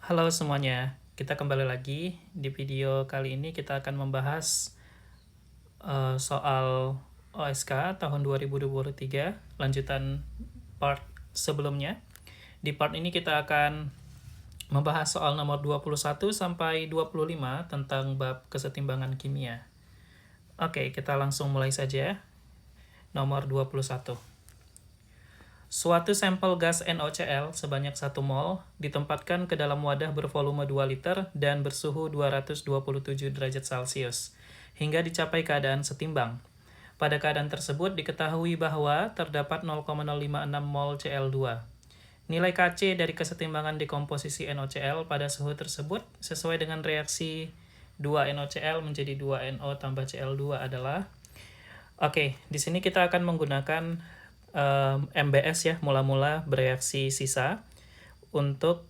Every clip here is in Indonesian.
Halo semuanya, kita kembali lagi. Di video kali ini kita akan membahas soal OSK tahun 2023, lanjutan part sebelumnya. Di part ini kita akan membahas soal nomor 21 sampai 25 tentang bab kesetimbangan kimia. Oke, kita langsung mulai saja. Nomor 21. Suatu sampel gas NaOCl sebanyak 1 mol ditempatkan ke dalam wadah bervolume 2 liter dan bersuhu 227 derajat Celcius hingga dicapai keadaan setimbang. Pada keadaan tersebut diketahui bahwa terdapat 0,056 mol Cl2. Nilai Kc dari kesetimbangan dekomposisi NaOCl pada suhu tersebut sesuai dengan reaksi 2 NaOCl menjadi 2 No tambah Cl2 adalah di sini kita akan menggunakan MBS ya, mula-mula bereaksi sisa untuk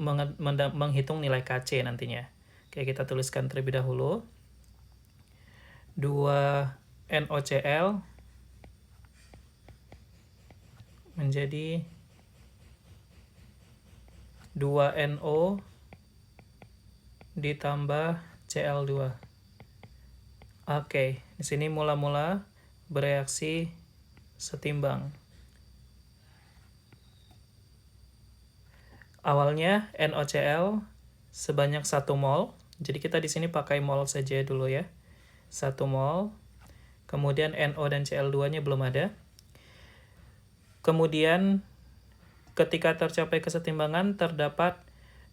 menghitung nilai Kc nantinya. Oke, kita tuliskan terlebih dahulu. 2 NaOCl menjadi 2 No ditambah Cl2. Oke, di sini mula-mula bereaksi setimbang. Awalnya NaOCl sebanyak 1 mol. Jadi kita di sini pakai mol saja dulu ya. 1 mol. Kemudian No dan Cl2-nya belum ada. Kemudian ketika tercapai kesetimbangan terdapat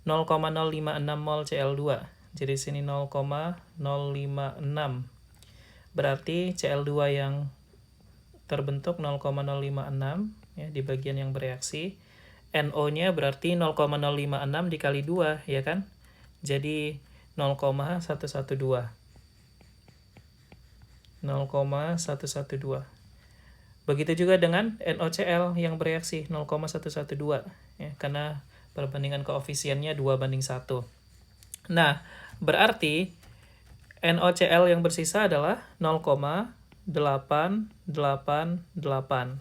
0,056 mol Cl2. Jadi sini 0,056. Berarti Cl2 yang terbentuk 0,056 ya di bagian yang bereaksi. NO-nya berarti 0,056 dikali 2 ya kan? Jadi 0,112. 0,112. Begitu juga dengan NaOCl yang bereaksi 0,112 ya, karena perbandingan koefisiennya 2:1. Nah, berarti NaOCl yang bersisa adalah 0,888.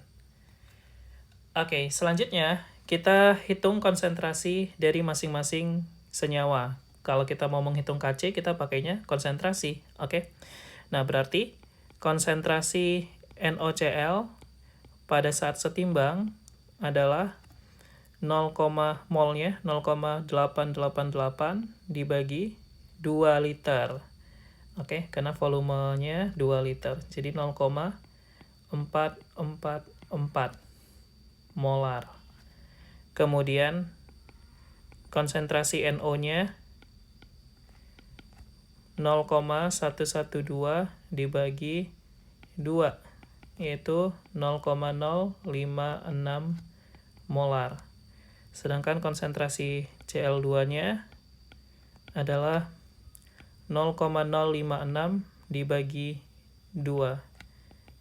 Oke, selanjutnya kita hitung konsentrasi dari masing-masing senyawa. Kalau kita mau menghitung Kc, kita pakainya konsentrasi. Oke. Nah, berarti konsentrasi NaOCl pada saat setimbang adalah 0, molnya 0,888 dibagi 2 liter. Oke, karena volumenya 2 liter. Jadi 0,444 molar. Kemudian konsentrasi NO-nya 0,112 dibagi 2, yaitu 0,056 molar. Sedangkan konsentrasi Cl2-nya adalah 0,056 dibagi 2,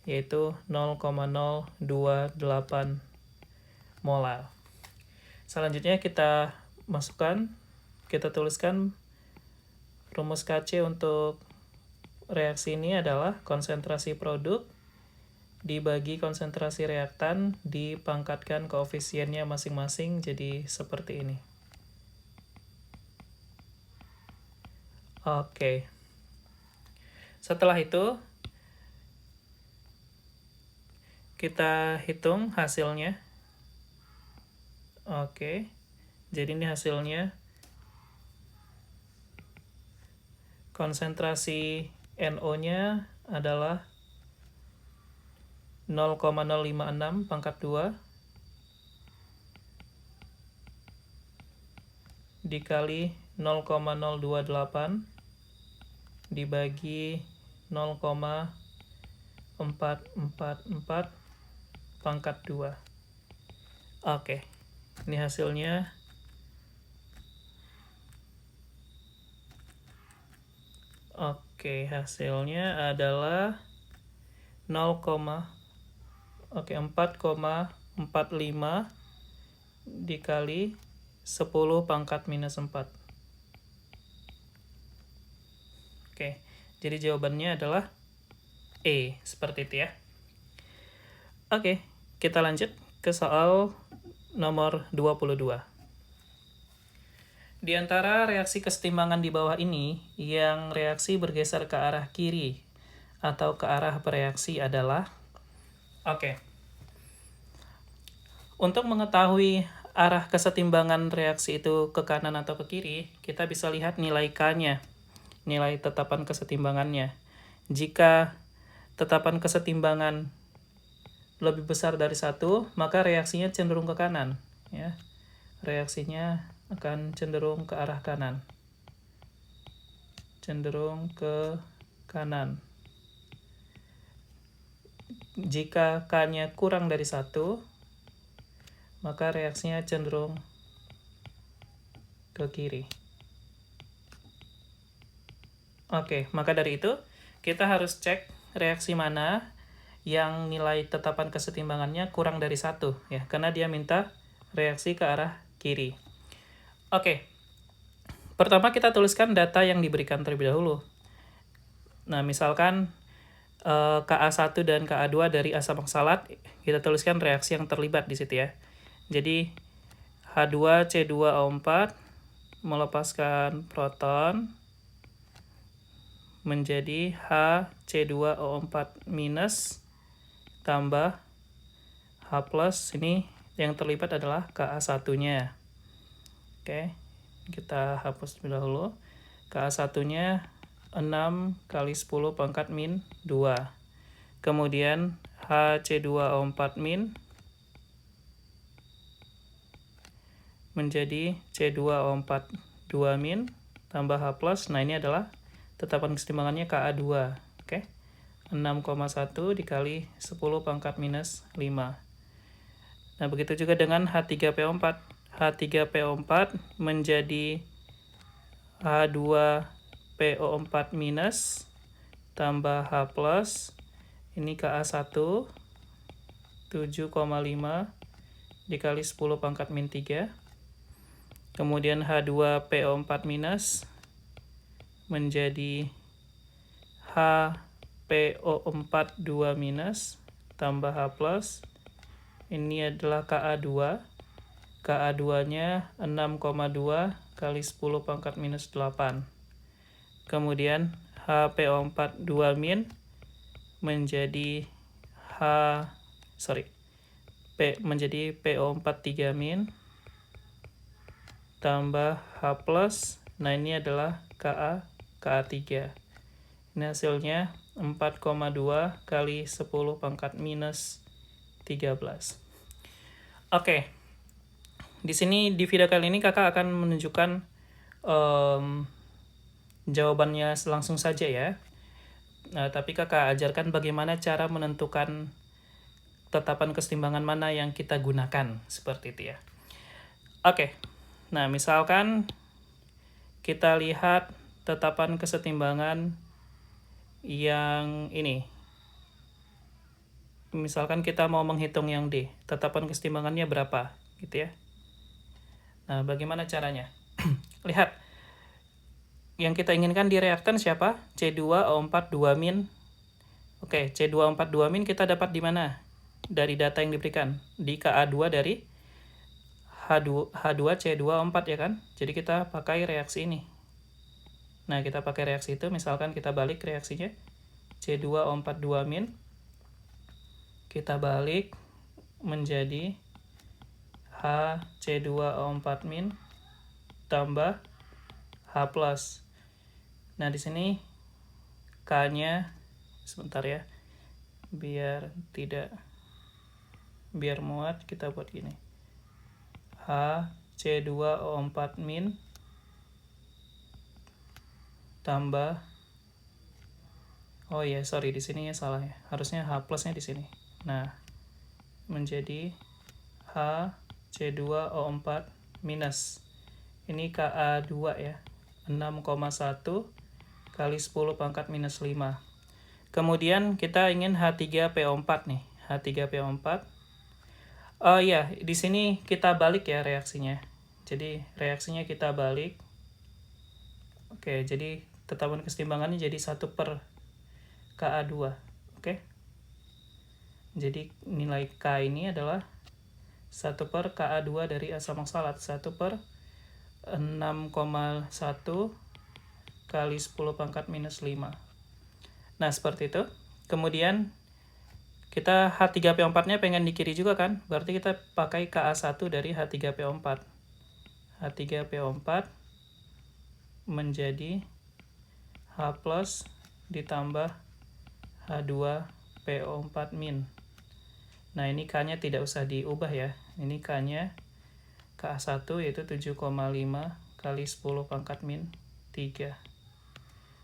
yaitu 0,028 molar. Selanjutnya kita tuliskan rumus Kc untuk reaksi ini adalah konsentrasi produk dibagi konsentrasi reaktan dipangkatkan koefisiennya masing-masing jadi seperti ini. Oke. Setelah itu kita hitung hasilnya. Oke. Jadi ini hasilnya. Konsentrasi NO-nya adalah 0,056 pangkat 2 dikali 0,028 dibagi 0,444 pangkat 2. Oke, ini hasilnya. Oke, hasilnya adalah 4,45 dikali 10 pangkat minus 4. Oke, jadi jawabannya adalah E, seperti itu ya. Oke, kita lanjut ke soal nomor 22. Di antara reaksi kesetimbangan di bawah ini, yang reaksi bergeser ke arah kiri atau ke arah bereaksi adalah, untuk mengetahui arah kesetimbangan reaksi itu ke kanan atau ke kiri, kita bisa lihat nilai K-nya, nilai tetapan kesetimbangannya. Jika tetapan kesetimbangan lebih besar dari 1, maka reaksinya cenderung ke kanan. Ya. Reaksinya akan cenderung ke arah kanan. Cenderung ke kanan. Jika K-nya kurang dari 1, maka reaksinya cenderung ke kiri. Maka dari itu, kita harus cek reaksi mana yang nilai tetapan kesetimbangannya kurang dari 1, ya, karena dia minta reaksi ke arah kiri. Pertama kita tuliskan data yang diberikan terlebih dahulu. Nah, misalkan Ka1 dan Ka2 dari asam oksalat, kita tuliskan reaksi yang terlibat di situ ya. Jadi H2C2O4 melepaskan proton menjadi HC2O4- tambah H+, ini yang terlibat adalah Ka1-nya. Kita hapus terlebih dahulu. Ka1-nya 6 kali 10 pangkat min 2. Kemudian HC2O4- menjadi C2O4 2- tambah H+. Nah, ini adalah tetapan kesetimbangannya Ka2. 6,1 dikali 10 pangkat minus 5. Nah, begitu juga dengan H3PO4. H3PO4 menjadi H2PO4- tambah H+. Ini Ka1 7,5 dikali 10 pangkat min 3. Kemudian H2PO4- menjadi HPO4 2- tambah H+. Ini adalah Ka2. Ka2-nya 6,2 kali 10 pangkat minus 8. Kemudian HPO4 2- menjadi menjadi PO4 3- tambah H+. Nah, ini adalah Ka3. Ini hasilnya 4,2 kali 10 pangkat minus 13. Di sini di video kali ini kakak akan menunjukkan jawabannya langsung saja ya. Nah, tapi kakak ajarkan bagaimana cara menentukan tetapan kesetimbangan mana yang kita gunakan, seperti itu ya. Nah, misalkan kita lihat tetapan kesetimbangan yang ini. Misalkan kita mau menghitung yang D, tetapan kesetimbangannya berapa, gitu ya. Nah, bagaimana caranya? Lihat, yang kita inginkan di reaktan siapa? C2O4 2-. C2O4 2- kita dapat di mana? Dari data yang diberikan. Di Ka2 dari H2C2O4 ya kan? Jadi kita pakai reaksi ini. Nah, kita pakai reaksi itu, misalkan kita balik reaksinya. C2O4 2-. Kita balik menjadi HC2O4- tambah H+. Nah, di sini K-nya sebentar ya. Biar muat, kita buat gini. HC2O4- tambah di sini ya salah ya. Harusnya H+-nya di sini. Nah, menjadi HC2O4-. Ini Ka2 ya. 6,1 kali 10 pangkat minus 5. Kemudian kita ingin H3PO4 nih. H3PO4. Di sini kita balik ya reaksinya. Jadi reaksinya kita balik. Jadi tetapan kesetimbangannya jadi 1 per Ka2. Jadi nilai K ini adalah 1 per Ka2 dari asam oksalat. 1 per 6,1 kali 10 pangkat minus 5. Nah, seperti itu. Kemudian kita H3PO4-nya pengen di kiri juga kan? Berarti kita pakai KA1 dari H3PO4. H3PO4 menjadi H plus ditambah H2PO4 min. Nah, ini K-nya tidak usah diubah ya. Ini K-nya KA1 yaitu 7,5 kali 10 pangkat min 3.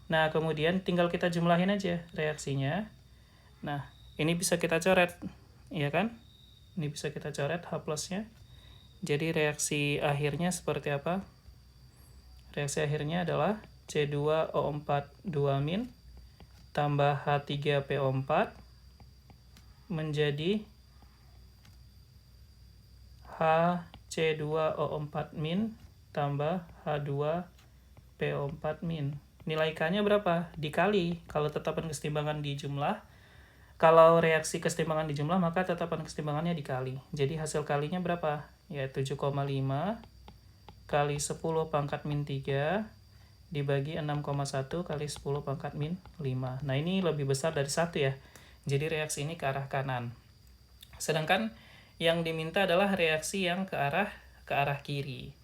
Nah, kemudian tinggal kita jumlahin aja reaksinya. Nah, ini bisa kita coret, ya kan? Ini bisa kita coret H plusnya. Jadi reaksi akhirnya seperti apa? Reaksi akhirnya adalah C2O4 2- tambah H3PO4 menjadi HC2O4- tambah H2PO4-. Nilai K-nya berapa? Dikali. Kalau tetapan kesetimbangan di jumlah, kalau reaksi kesetimbangan di jumlah, maka tetapan kesetimbangannya dikali. Jadi hasil kalinya berapa? Ya 7,5 kali 10 pangkat min 3 dibagi 6,1 kali 10 pangkat min 5. Nah, ini lebih besar dari 1 ya. Jadi reaksi ini ke arah kanan. Sedangkan yang diminta adalah reaksi yang ke arah kiri.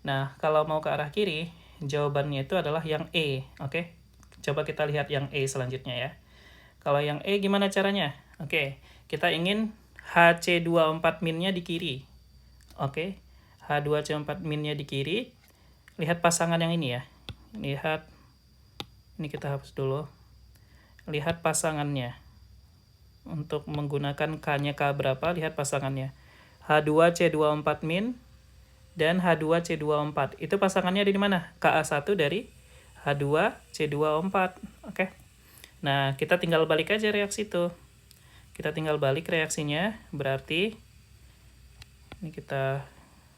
Nah, kalau mau ke arah kiri, jawabannya itu adalah yang E. Oke. Coba kita lihat yang E selanjutnya ya. Kalau yang E gimana caranya? Oke, kita ingin HC24 min-nya di kiri. Oke. H2C4 min-nya di kiri. Lihat pasangan yang ini ya. Lihat, ini kita hapus dulu. Lihat pasangannya. Untuk menggunakan K-nya K berapa, lihat pasangannya. H2C24 min dan H2C24. Itu pasangannya ada di mana? KA1 dari H2C24. Oke. Nah, kita tinggal balik aja reaksi itu. Kita tinggal balik reaksinya, berarti ini kita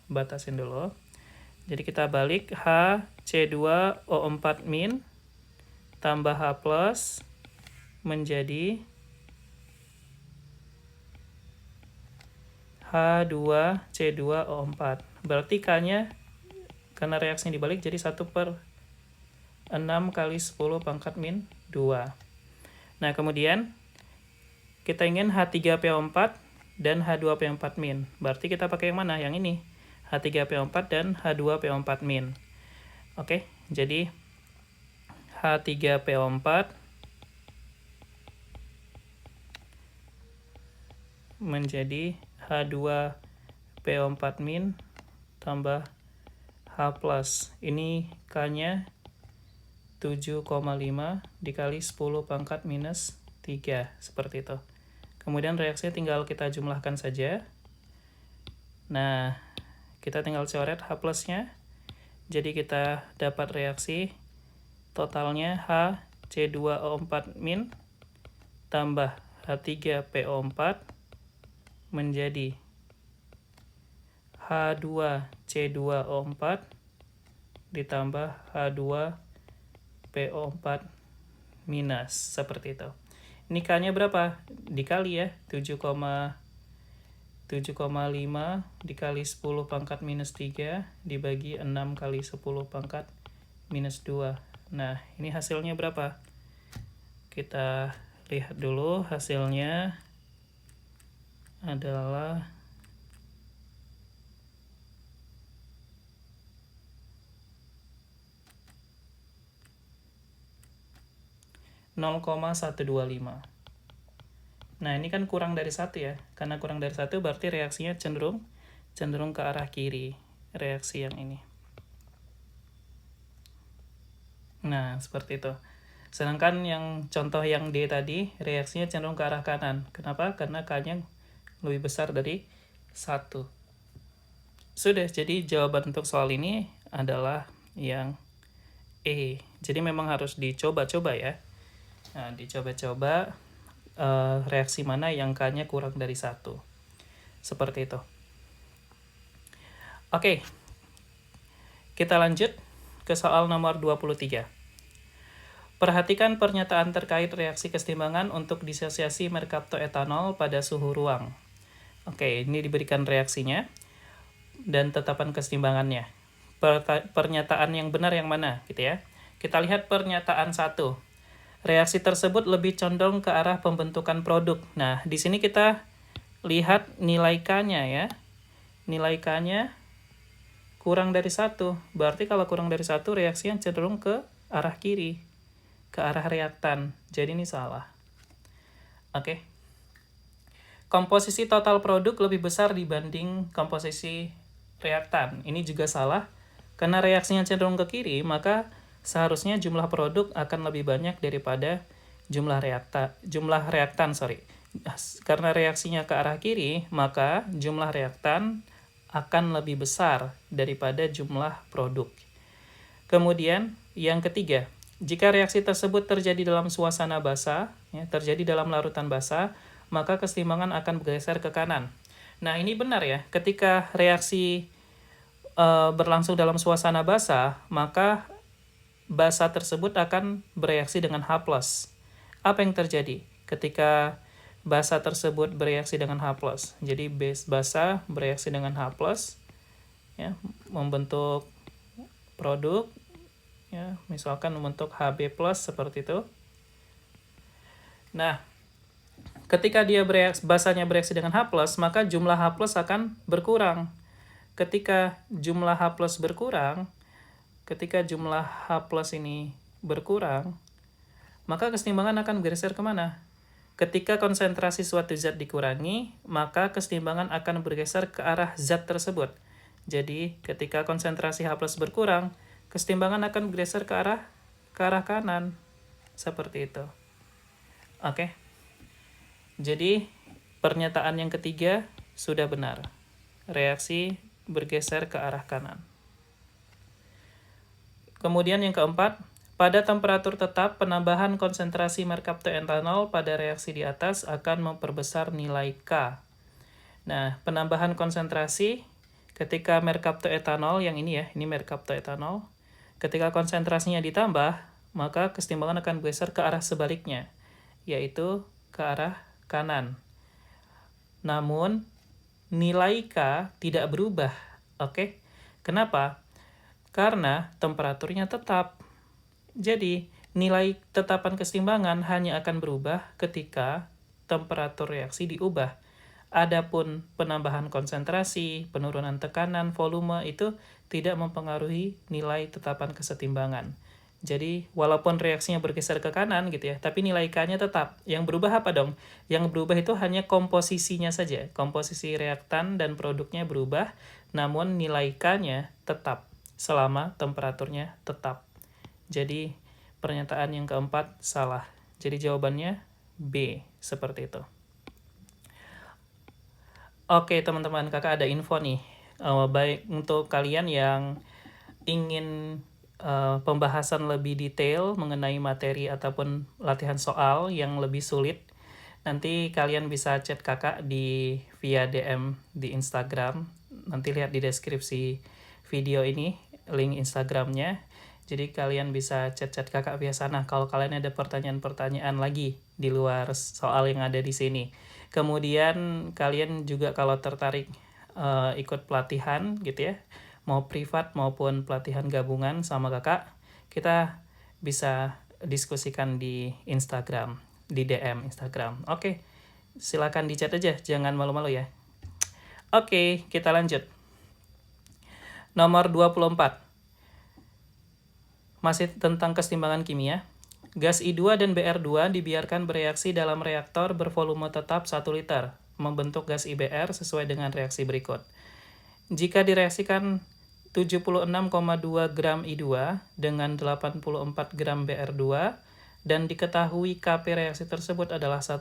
batasin dulu. Jadi kita balik HC2O4 min tambah H plus menjadi H2C2O4. Berarti K-nya karena reaksi dibalik jadi 1/6 kali 10 pangkat min 2. Nah, kemudian kita ingin H3PO4 dan H2PO4 min. Berarti kita pakai yang mana? Yang ini. H3PO4 dan H2PO4 min. Oke, jadi H3PO4 menjadi H2PO4 min tambah H plus. Ini K-nya 7,5 dikali 10 pangkat minus 3. Seperti itu. Kemudian reaksinya tinggal kita jumlahkan saja. Nah, kita tinggal coret H plusnya. Jadi kita dapat reaksi totalnya HC2O4 min tambah H3PO4 menjadi H2C2O4 ditambah H2PO4 minus. Seperti itu. Ini K-nya berapa? Dikali ya, 7,5 dikali 10 pangkat minus 3 dibagi 6 kali 10 pangkat minus 2. Nah, ini hasilnya berapa? Kita lihat dulu hasilnya adalah 0,125. Nah, ini kan kurang dari 1 ya. Karena kurang dari 1 berarti reaksinya cenderung ke arah kiri. Reaksi yang ini. Nah, seperti itu. Sedangkan yang contoh yang D tadi, reaksinya cenderung ke arah kanan. Kenapa? Karena K-nya lebih besar dari 1. Sudah, jadi jawaban untuk soal ini adalah yang E. Jadi memang harus dicoba-coba ya. Nah, dicoba-coba reaksi mana yang K-nya kurang dari 1. Seperti itu. Oke, kita lanjut ke soal nomor 23. Perhatikan pernyataan terkait reaksi kesetimbangan untuk disosiasi merkaptoetanol pada suhu ruang. Oke, ini diberikan reaksinya dan tetapan kesetimbangannya. pernyataan yang benar yang mana gitu ya. Kita lihat pernyataan 1. Reaksi tersebut lebih condong ke arah pembentukan produk. Nah, di sini kita lihat nilai K-nya ya. Nilai K-nya kurang dari 1. Berarti kalau kurang dari 1, reaksinya cenderung ke arah kiri, ke arah reaktan. Jadi ini salah. Oke. Komposisi total produk lebih besar dibanding komposisi reaktan. Ini juga salah. Karena reaksinya cenderung ke kiri, maka seharusnya jumlah produk akan lebih banyak daripada jumlah reaktan. Karena reaksinya ke arah kiri, maka jumlah reaktan akan lebih besar daripada jumlah produk. Kemudian yang ketiga, jika reaksi tersebut terjadi dalam suasana basah, ya, terjadi dalam larutan basah, maka keseimbangan akan bergeser ke kanan. Nah, ini benar ya. Ketika reaksi berlangsung dalam suasana basah, maka basa tersebut akan bereaksi dengan H+. Apa yang terjadi ketika basa tersebut bereaksi dengan H+? Jadi basa bereaksi dengan H+, ya, membentuk produk, ya, misalkan membentuk Hb+ seperti itu. Nah, ketika dia basanya bereaksi dengan H+, maka jumlah H+ akan berkurang. Ketika jumlah H+ berkurang, ini berkurang, maka keseimbangan akan bergeser kemana? Ketika konsentrasi suatu zat dikurangi, maka keseimbangan akan bergeser ke arah zat tersebut. Jadi, ketika konsentrasi H+ berkurang, keseimbangan akan bergeser ke arah kanan. Seperti itu. Oke. Jadi, pernyataan yang ketiga sudah benar. Reaksi bergeser ke arah kanan. Kemudian yang keempat, pada temperatur tetap, penambahan konsentrasi merkaptoetanol pada reaksi di atas akan memperbesar nilai K. Nah, penambahan konsentrasi ketika merkaptoetanol, yang ini ya, ini merkaptoetanol, ketika konsentrasinya ditambah, maka keseimbangan akan bergeser ke arah sebaliknya, yaitu ke arah kanan. Namun, nilai K tidak berubah. Oke? Kenapa? Karena temperaturnya tetap. Jadi, nilai tetapan keseimbangan hanya akan berubah ketika temperatur reaksi diubah. Adapun penambahan konsentrasi, penurunan tekanan, volume itu tidak mempengaruhi nilai tetapan kesetimbangan. Jadi, walaupun reaksinya bergeser ke kanan gitu ya, tapi nilai K-nya tetap. Yang berubah apa dong? Yang berubah itu hanya komposisinya saja. Komposisi reaktan dan produknya berubah, namun nilai K-nya tetap selama temperaturnya tetap. Jadi, pernyataan yang keempat salah. Jadi, jawabannya B, seperti itu. Oke, teman-teman, kakak ada info nih. Baik untuk kalian yang ingin pembahasan lebih detail mengenai materi ataupun latihan soal yang lebih sulit, nanti kalian bisa chat kakak via DM di Instagram. Nanti lihat di deskripsi video ini, link Instagramnya. Jadi kalian bisa chat-chat kakak via sana kalau kalian ada pertanyaan-pertanyaan lagi di luar soal yang ada di sini. Kemudian kalian juga kalau tertarik ikut pelatihan gitu ya, mau privat maupun pelatihan gabungan sama kakak, kita bisa diskusikan di Instagram, di DM Instagram. Oke, silakan di chat aja, jangan malu-malu ya. Oke, kita lanjut. Nomor 24. Masih tentang keseimbangan kimia. Gas I2 dan Br2 dibiarkan bereaksi dalam reaktor bervolume tetap 1 liter, membentuk gas IBR sesuai dengan reaksi berikut. Jika direaksikan 76,2 gram I2 dengan 84 gram Br2 dan diketahui Kp reaksi tersebut adalah 1,2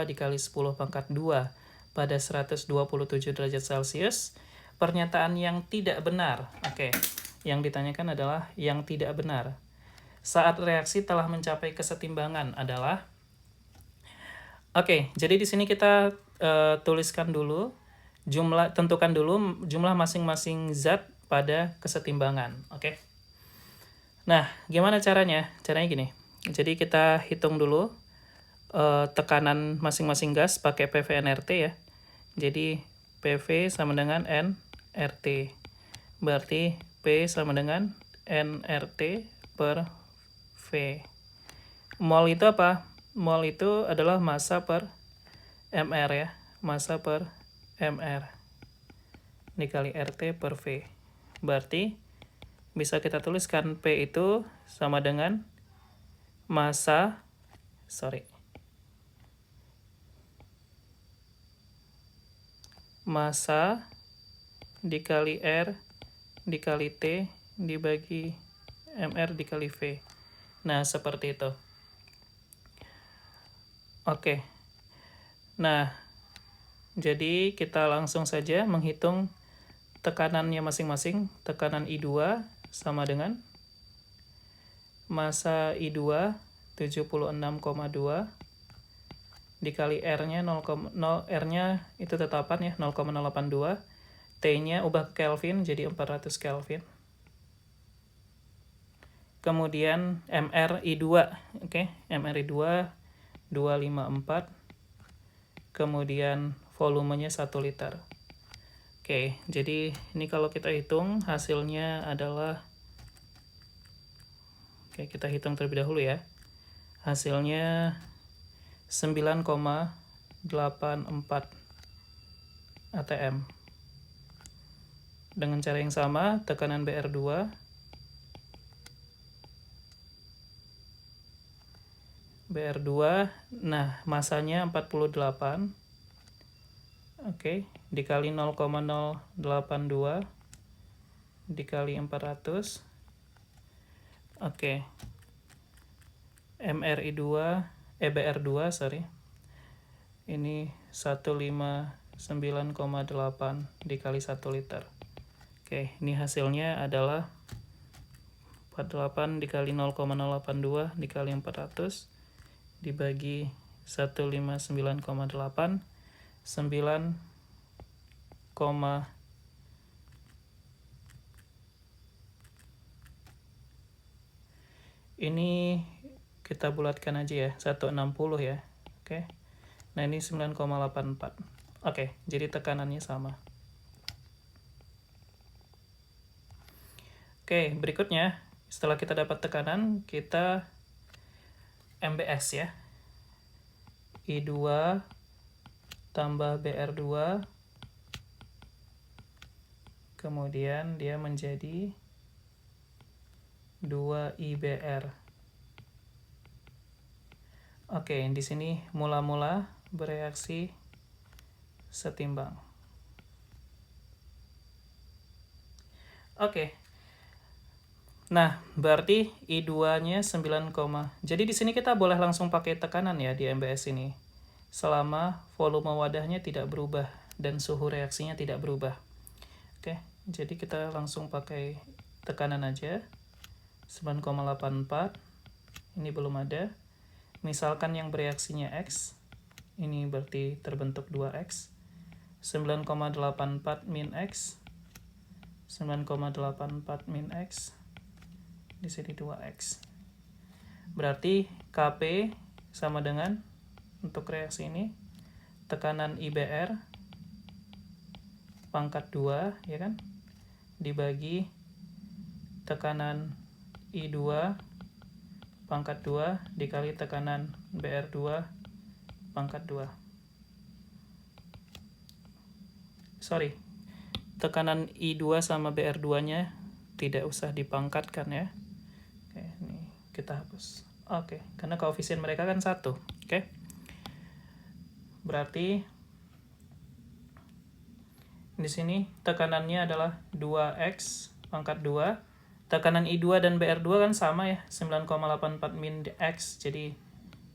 dikali 10 pangkat 2 pada 127 derajat Celcius, pernyataan yang tidak benar. Oke, yang ditanyakan adalah yang tidak benar. Saat reaksi telah mencapai kesetimbangan adalah, oke, jadi di sini kita tuliskan dulu tentukan dulu jumlah masing-masing zat pada kesetimbangan. Oke. Nah, gimana caranya? Caranya gini. Jadi kita hitung dulu tekanan masing-masing gas pakai PV nRT ya. Jadi PV sama dengan nRT. Berarti P sama dengan nRT per V. Mol itu apa? Mol itu adalah massa per mR ya. Massa per mR dikali RT per V. Berarti bisa kita tuliskan P itu sama dengan massa dikali R dikali T dibagi MR dikali V. Nah, seperti itu. Oke. Nah, jadi kita langsung saja menghitung tekanannya masing-masing. Tekanan I2 sama dengan massa I2 76,2 dikali R-nya 0, R-nya itu tetapan ya 0,082, T-nya ubah ke Kelvin jadi 400 Kelvin. Kemudian MRI2, oke, MRI2 254, kemudian volumenya 1 liter. Oke, jadi ini kalau kita hitung hasilnya adalah, oke, kita hitung terlebih dahulu ya. Hasilnya 9,84 atm. Dengan cara yang sama, tekanan BR2 nah masanya 48, oke, dikali 0,082 dikali 400, oke, BR2 ini 159,8 dikali 1 liter. Oke, ini hasilnya adalah 48 dikali 0,082 dikali 400 dibagi 159,8, 9, ini kita bulatkan aja ya, 160 ya. Oke. Nah, ini 9,84. Oke, jadi tekanannya sama. Oke, berikutnya setelah kita dapat tekanan, kita MBS ya. I2 tambah BR2, kemudian dia menjadi 2IBR. Oke, di sini mula-mula bereaksi setimbang. Oke. Nah, berarti I2-nya 9, jadi di sini kita boleh langsung pakai tekanan ya di MBS ini. Selama volume wadahnya tidak berubah dan suhu reaksinya tidak berubah. Oke, jadi kita langsung pakai tekanan aja. 9,84. Ini belum ada. Misalkan yang bereaksinya X, ini berarti terbentuk 2X. 9,84 min X. 9,84 min X. Di sini 2X. Berarti Kp sama dengan, untuk reaksi ini, tekanan IBR pangkat 2, ya kan? Dibagi tekanan I2 pangkat 2 dikali tekanan BR2 pangkat 2. Tekanan I2 sama BR2-nya tidak usah dipangkatkan ya. Oke, ini kita hapus. Oke, karena koefisien mereka kan 1. Oke. Berarti di sini tekanannya adalah 2X pangkat 2. Tekanan I2 dan BR2 kan sama ya, 9,84 min X. Jadi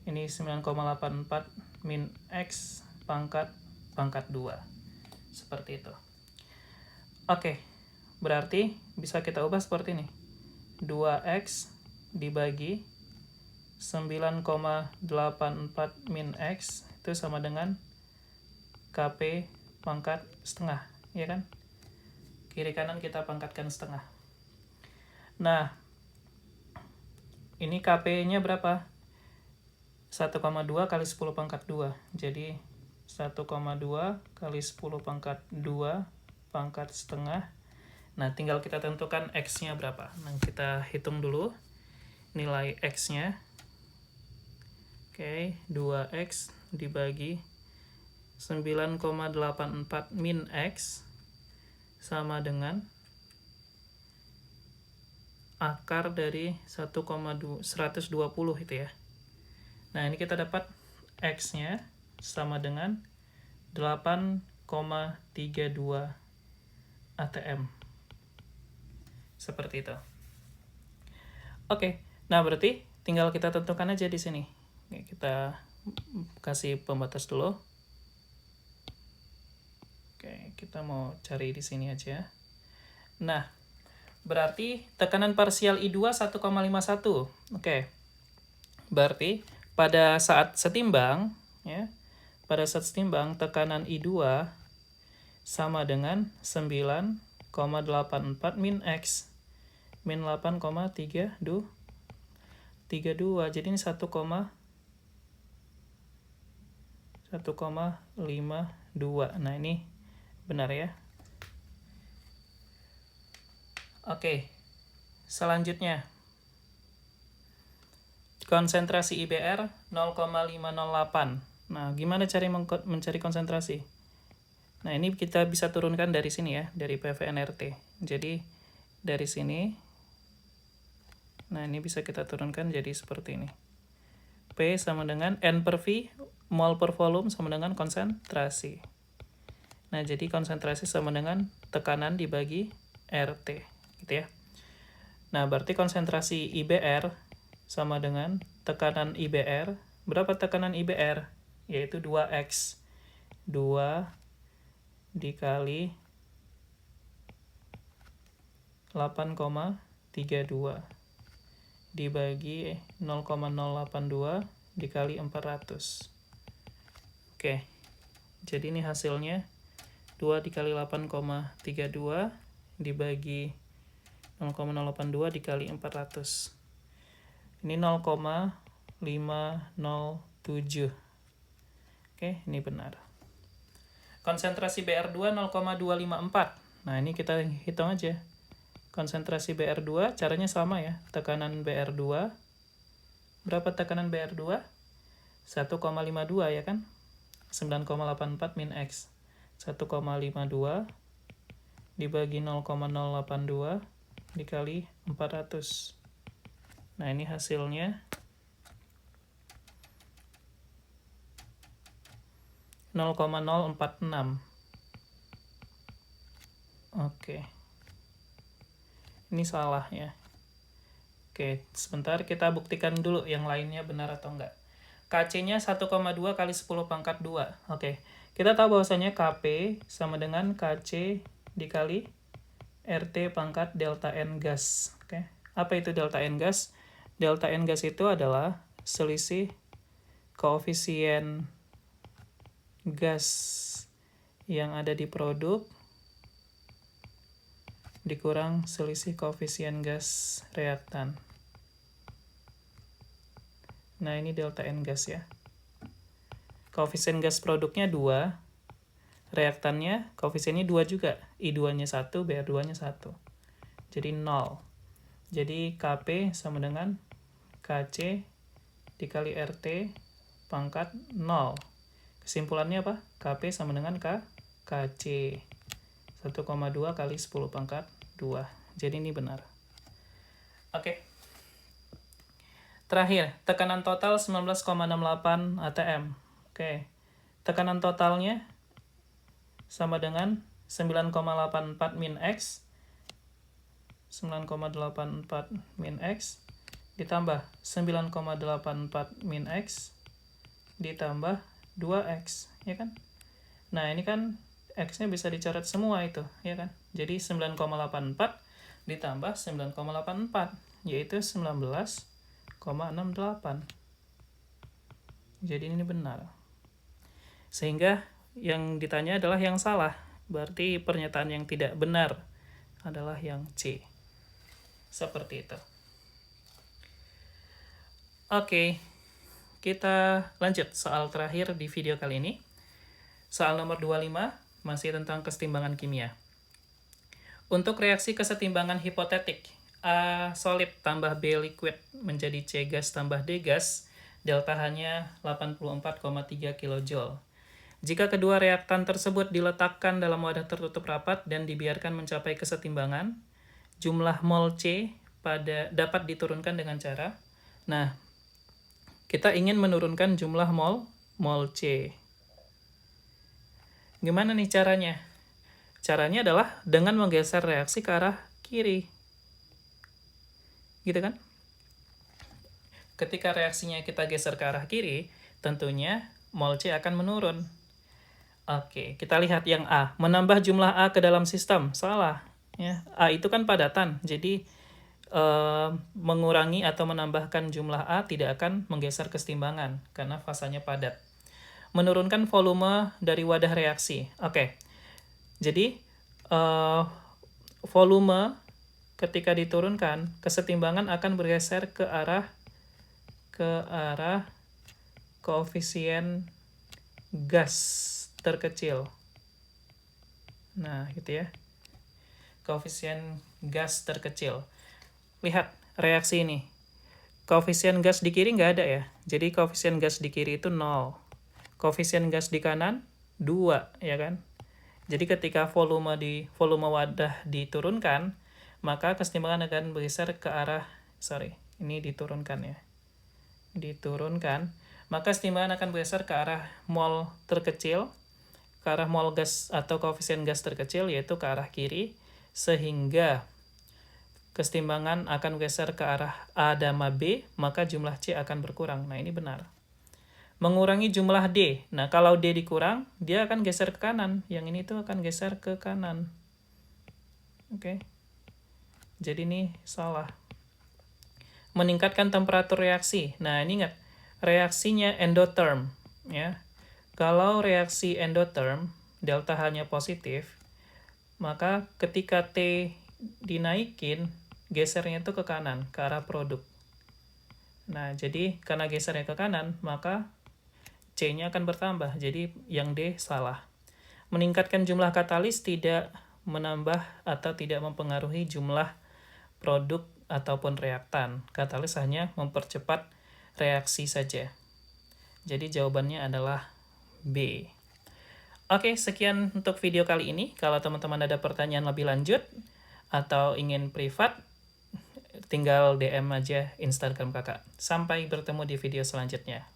ini 9,84 min X pangkat 2. Seperti itu. Oke, berarti bisa kita ubah seperti ini. 2X dibagi 9,84 min X itu sama dengan Kp pangkat setengah, ya kan? Kiri kanan kita pangkatkan setengah. Nah, ini Kp-nya berapa? 1,2 kali 10 pangkat 2. Jadi 1,2 kali 10 pangkat 2 pangkat setengah Nah, tinggal kita tentukan X-nya berapa. Nah, kita hitung dulu nilai X-nya. Oke, 2X dibagi 9,84 min X sama dengan akar dari 120 itu ya. Nah, ini kita dapat X-nya sama dengan 8,32 ATM. Seperti itu. Oke, nah berarti tinggal kita tentukan aja di sini. Oke, kita kasih pembatas dulu. Oke, kita mau cari di sini aja. Nah, berarti tekanan parsial I2 1,51. Oke. Berarti pada saat setimbang ya, pada saat setimbang tekanan I2 sama dengan 9,84 min X min 8,32. Jadi ini 1,52. Nah, ini benar ya. Oke. Selanjutnya konsentrasi IBR 0,508. Nah, gimana cara mencari konsentrasi? Nah, ini kita bisa turunkan dari sini ya, dari PVNRT. Jadi, dari sini, nah ini bisa kita turunkan jadi seperti ini. P sama dengan N per V, mol per volume sama dengan konsentrasi. Nah, jadi konsentrasi sama dengan tekanan dibagi RT, gitu ya. Nah, berarti konsentrasi IBR sama dengan tekanan IBR. Berapa tekanan IBR? Yaitu 2X. 2 dikali 8,32 dibagi 0,082 dikali 400. Oke, jadi ini hasilnya 2 dikali 8,32 dibagi 0,082 dikali 400. Ini 0,507. Oke, ini benar. Konsentrasi BR2 0,254. Nah, ini kita hitung aja. Konsentrasi BR2 caranya sama ya. Tekanan BR2. Berapa tekanan BR2? 1,52 ya kan? 9,84 min X. 1,52 dibagi 0,082 dikali 400. Nah, ini hasilnya 0,046. Oke. Ini salah ya. Oke, sebentar kita buktikan dulu yang lainnya benar atau enggak. KC-nya 1,2 kali 10 pangkat 2. Oke. Kita tahu bahwasanya KP sama dengan KC dikali RT pangkat delta N gas. Oke. Apa itu delta N gas? Delta N gas itu adalah selisih koefisien gas yang ada di produk dikurang selisih koefisien gas reaktan. Nah, ini delta N gas ya. Koefisien gas produknya 2, reaktannya koefisiennya 2 juga. I2-nya 1, BR2-nya 1. Jadi 0. Jadi KP sama dengan KC dikali RT pangkat 0. Kesimpulannya apa? KP sama dengan KC. 1,2 kali 10 pangkat 2. Jadi ini benar. Oke. Terakhir, tekanan total 19,68 ATM. Oke. Tekanan totalnya sama dengan 9,84 min X. 9,84 min X ditambah 9,84 min X ditambah 2X, ya kan? Nah, ini kan X-nya bisa dicoret semua itu, ya kan? Jadi 9,84 ditambah 9,84, yaitu 19,68. Jadi ini benar. Sehingga yang ditanya adalah yang salah. Berarti pernyataan yang tidak benar adalah yang C. Seperti itu. Oke. Kita lanjut soal terakhir di video kali ini. Soal nomor 25 masih tentang kesetimbangan kimia. Untuk reaksi kesetimbangan hipotetik, A solid tambah B liquid menjadi C gas tambah D gas, delta H-nya 84,3 kJ. Jika kedua reaktan tersebut diletakkan dalam wadah tertutup rapat dan dibiarkan mencapai kesetimbangan, jumlah mol C dapat diturunkan dengan cara, nah, kita ingin menurunkan jumlah mol C. Gimana nih caranya? Caranya adalah dengan menggeser reaksi ke arah kiri. Gitu kan? Ketika reaksinya kita geser ke arah kiri, tentunya mol C akan menurun. Oke, kita lihat yang A. Menambah jumlah A ke dalam sistem. Salah. Ya. A itu kan padatan, jadi mengurangi atau menambahkan jumlah A tidak akan menggeser kesetimbangan karena fasanya padat. Menurunkan volume dari wadah reaksi. Oke, jadi volume ketika diturunkan, kesetimbangan akan bergeser ke arah koefisien gas terkecil. Nah, gitu ya. Koefisien gas terkecil. Lihat reaksi ini. Koefisien gas di kiri nggak ada ya. Jadi koefisien gas di kiri itu 0. Koefisien gas di kanan 2, ya kan? Jadi ketika volume wadah diturunkan, maka kesetimbangan akan bergeser ke arah, ini diturunkan ya. Diturunkan, maka kesetimbangan akan bergeser ke arah mol terkecil, ke arah mol gas atau koefisien gas terkecil, yaitu ke arah kiri, sehingga kesetimbangan akan bergeser ke arah A dama B, maka jumlah C akan berkurang. Nah, ini benar. Mengurangi jumlah D. Nah, kalau D dikurang, dia akan geser ke kanan. Yang ini tuh akan geser ke kanan. Oke. Jadi ini salah. Meningkatkan temperatur reaksi. Nah, ini ingat, reaksinya endotherm. Ya. Kalau reaksi endotherm, delta H-nya positif, maka ketika T dinaikin, gesernya itu ke kanan, ke arah produk. Nah, jadi karena gesernya ke kanan, maka C-nya akan bertambah. Jadi yang D salah. Meningkatkan jumlah katalis tidak menambah atau tidak mempengaruhi jumlah produk ataupun reaktan. Katalis hanya mempercepat reaksi saja. Jadi jawabannya adalah B. Oke, sekian untuk video kali ini. Kalau teman-teman ada pertanyaan lebih lanjut atau ingin privat, tinggal DM aja Instagram kakak. Sampai bertemu di video selanjutnya.